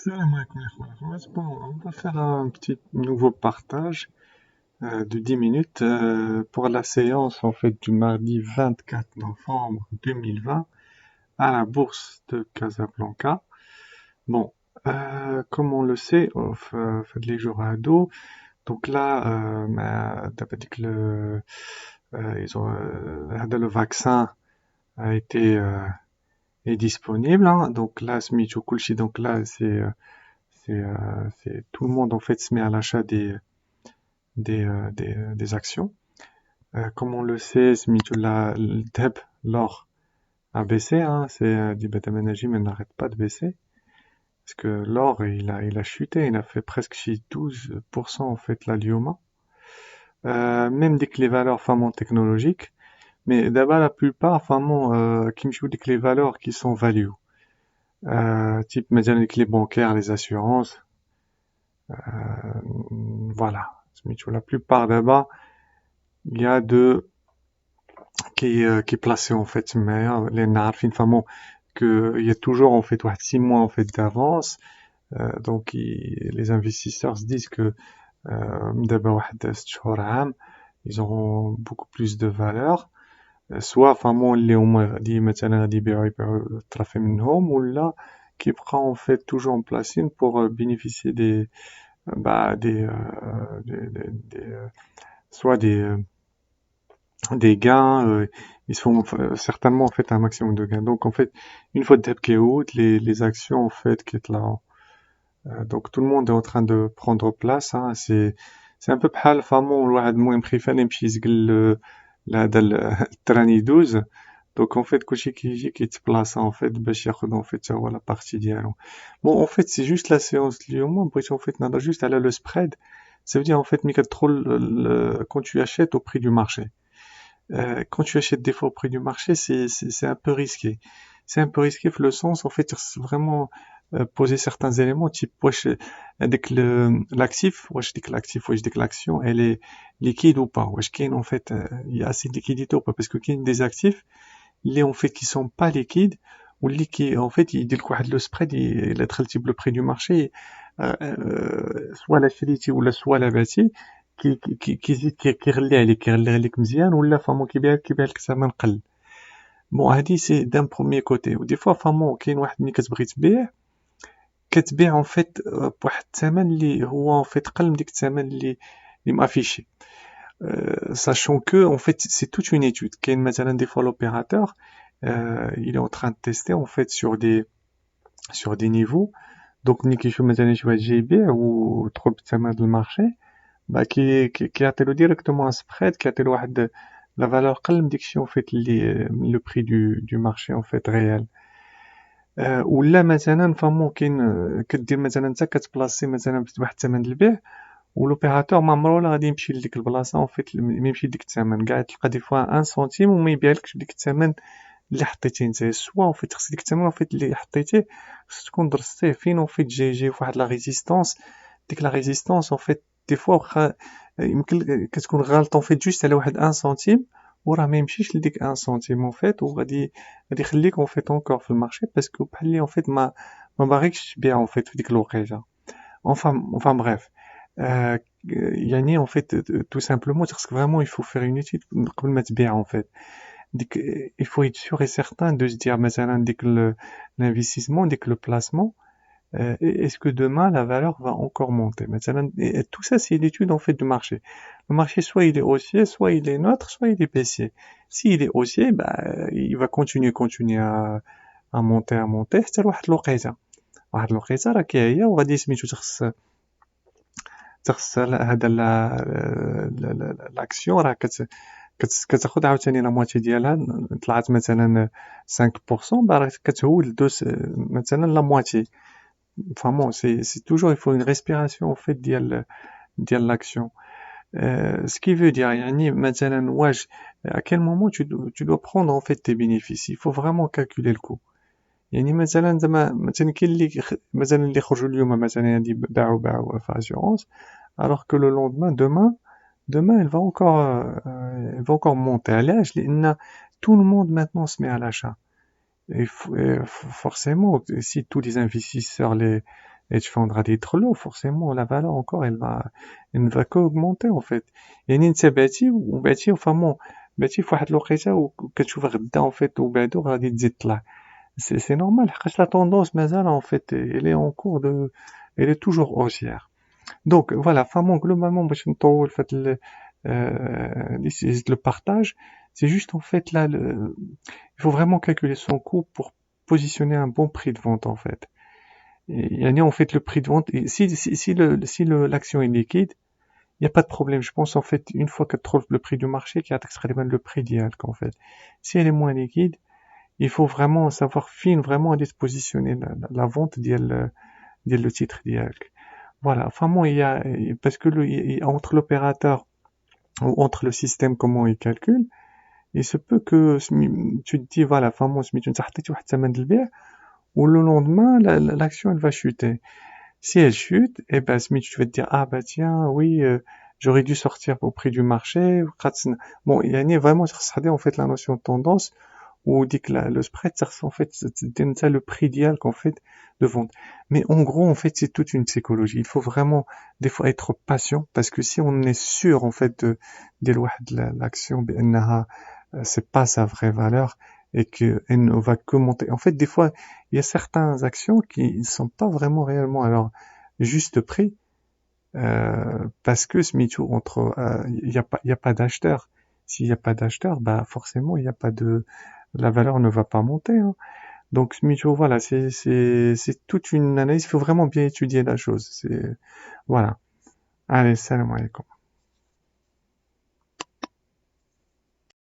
Salam alaikum, les frères. Bon, on va faire un petit nouveau partage de 10 minutes pour la séance en fait du mardi 24 novembre 2020 à la bourse de Casablanca. Bon, comme on le sait, fait les jours à dos. Donc là, t'as pas dit que le vaccin a été est disponible. Hein. Donc là, Smicho Kulchi, donc là c'est tout le monde en fait se met à l'achat des actions. Comme on le sait, le DEP, l'or a baissé, hein, c'est du bêta ménager, mais n'arrête pas de baisser. Parce que l'or, il a chuté, il a fait presque 12% en fait la Lioma. Même dès que les valeurs vraiment technologiques, mais d'abord la plupart vraiment qui me jouent dès que les valeurs qui sont value. Type مثلا les bancaires, les assurances, voilà. La plupart d'abord, il y a de qui est placé en fait mais les نعرفين فهموا que il y a toujours en fait 6 mois en fait d'avance. Donc les investisseurs se disent que دابا واحد 6 شهور عام ils auront beaucoup plus de valeur. soit فهموا اللي هما غادي مثلا غادي يبيعوا الطرف منهم ولا كيبقاو en fait toujours en place pour bénéficier soit des gains, ils se font certainement en fait un maximum de gains. Donc en fait, une fois le qui est haute, les actions en fait qui est là. Donc tout le monde est en train de prendre place. Hein. C'est un peu بحال فامون الواحد المهم خيفان يمشي يسقل هذا التراني 12. Donc en fait كلشي كيجي كيتبلاصا en fait باش ياخذ en fait هو la partie ديالو. Bon en fait c'est juste la séance اليوم بغيت en fait نهضر juste على le spread. Ça veut dire en fait ملي كتدخل quand tu achètes au prix du marché. Quand tu achètes des fois au prix du marché, c'est un peu risqué. C'est un peu risqué dans le sens, en fait, vraiment poser certains éléments, type, dès que l'actif, dès que l'actif, dès que l'action, elle est liquide ou pas. En fait, il y a assez de liquidité ou pas, parce que qu'il y a des actifs, les en fait qui sont pas liquides, ou les qui, en fait, ils disent quoi, le spread, il est très type le prix du marché, soit la qualité ou soit la bâtie, كيزيد كيغلي عليك مزيان ولا فامون كيبيع لك ثمن قل. بون هادي سي دان بروميير كوتي ودي فوا فامون كاين واحد ملي كتبغي تبيع كتبيع اون فيت بواحد الثمن اللي هو اون فيت قل من ديك الثمن اللي مافيشي. sachant que en fait c'est toute une étude. كاين مثلا des fois l'opérateur il est en train de tester en fait sur des niveaux. Donc ملي كيشوف مثلا شي واحد جاي يبيع وتروب الثمن د المارشي كيعطيلو ديريكتومون ان سبريد كيعطيلو واحد لا فالور قل من داكشي en fait اللي لو بري du marché en fait réel. ولا مثلا فهمو كاين كدير مثلا انت كتبلاصي مثلا بواحد الثمن البيع ولوبيراتور ما عمرو ولا غادي يمشي لديك البلاصه en fait ما يمشي لديك الثمن كاع تلقى دي فوا 1 سنتيم وما يبيعلكش بديك الثمن اللي حطيتيه نتايا سوا en fait خص ديك الثمن en fait اللي حطيتيه خص تكون درستيه فين en fait جاي فواحد لا ريزيستانس. ديك لا ريزيستانس en fait دي فوا واخا يمكن كتكون غالط en fait جوست على واحد 1 سنتيم وراه ما يمشيش لديك 1 سنتيم en fait وغادي يخليك en fait encore في المارشي باسكو بحال اللي en fait ما باغيكش تبيع en fait في ديك الوقيته. enfin bref. يعني en fait tout simplement parce que vraiment il faut faire une étude قبل ما تبيع en fait. ديك il faut être sûr et certain de se dire مثلا ديك l'investissement ديك le placement est-ce que demain la valeur va encore monter. مثلا tout ça c'est l'étude en fait du marché. Le marché soit il est haussier, soit il est neutre, soit il est baissier. S'il est haussier, il va continuer à monter حتى لواحد الوقيته راه كاينه وغادي سميتو تخص هذا لاكسيون راه كتاخد عاوتاني لا موتي ديالها طلعت مثلا 5% راه كتهول دوز مثلا لا موتي. Vraiment, c'est toujours, il faut une respiration, en fait, ديال l'action. Ce qui veut dire, يعني, مثلا, à quel moment tu dois prendre, en fait, tes bénéfices. Il faut vraiment calculer le coût. يعني, مثلا كاين اللي خرجوا اليوم مثلا يعني باعوا في assurance, alors que le lendemain, demain, elle va encore monter. علاش؟ لأن tout le monde maintenant se met à l'achat. Et forcément, si tous les investisseurs hedge fund غادي يدخلوا forcément la valeur encore elle ne va qu'augmenter en fait. يعني انت بعتي وفامون بعتي في واحد الوقيته وكتشوف غدا en fait وبعدو غادي تزيد طلع. C'est normal حقاش la tendance مازال en fait elle est en cours de elle est toujours haussière. Donc voilà, vraiment globalement باش نطول في هاد le partage, c'est juste en fait là il faut vraiment calculer son coût pour positionner un bon prix de vente en fait. Et en fait le prix de vente, si l'action est liquide, il n'y a pas de problème. Je pense en fait une fois que tu trouves le prix du marché, qui a le prix d'IALC en fait. Si elle est moins liquide, il faut vraiment savoir fin vraiment à dispositionner la vente le titre d'IALC. Voilà. Enfin moi il y a parce que entre l'opérateur ou entre le système comment il calcule, il se peut que tu te dis voilà, enfin moi tu حطيت واحد الثمن للبيع ou le lendemain l'action elle va chuter. Si elle chute, eh ben tu vas te dire ah bah tiens oui j'aurais dû sortir au prix du marché. Bon il y a vraiment en fait la notion de tendance ou dit que le spread ça en fait c'est le prix idéal qu'en fait de vente. Mais en gros en fait c'est toute une psychologie. Il faut vraiment des fois être patient parce que si on est sûr en fait de l'action بأنها c'est pas sa vraie valeur et que elle ne va que monter. En fait des fois il y a certaines actions qui ne sont pas vraiment réellement à leur juste prix parce que il y a pas d'acheteur. S'il y a pas d'acheteur, bah forcément il y a pas de la valeur ne va pas monter, hein. Donc voilà, c'est toute une analyse. Il faut vraiment bien étudier la chose. Voilà. Allez, salam alaikum.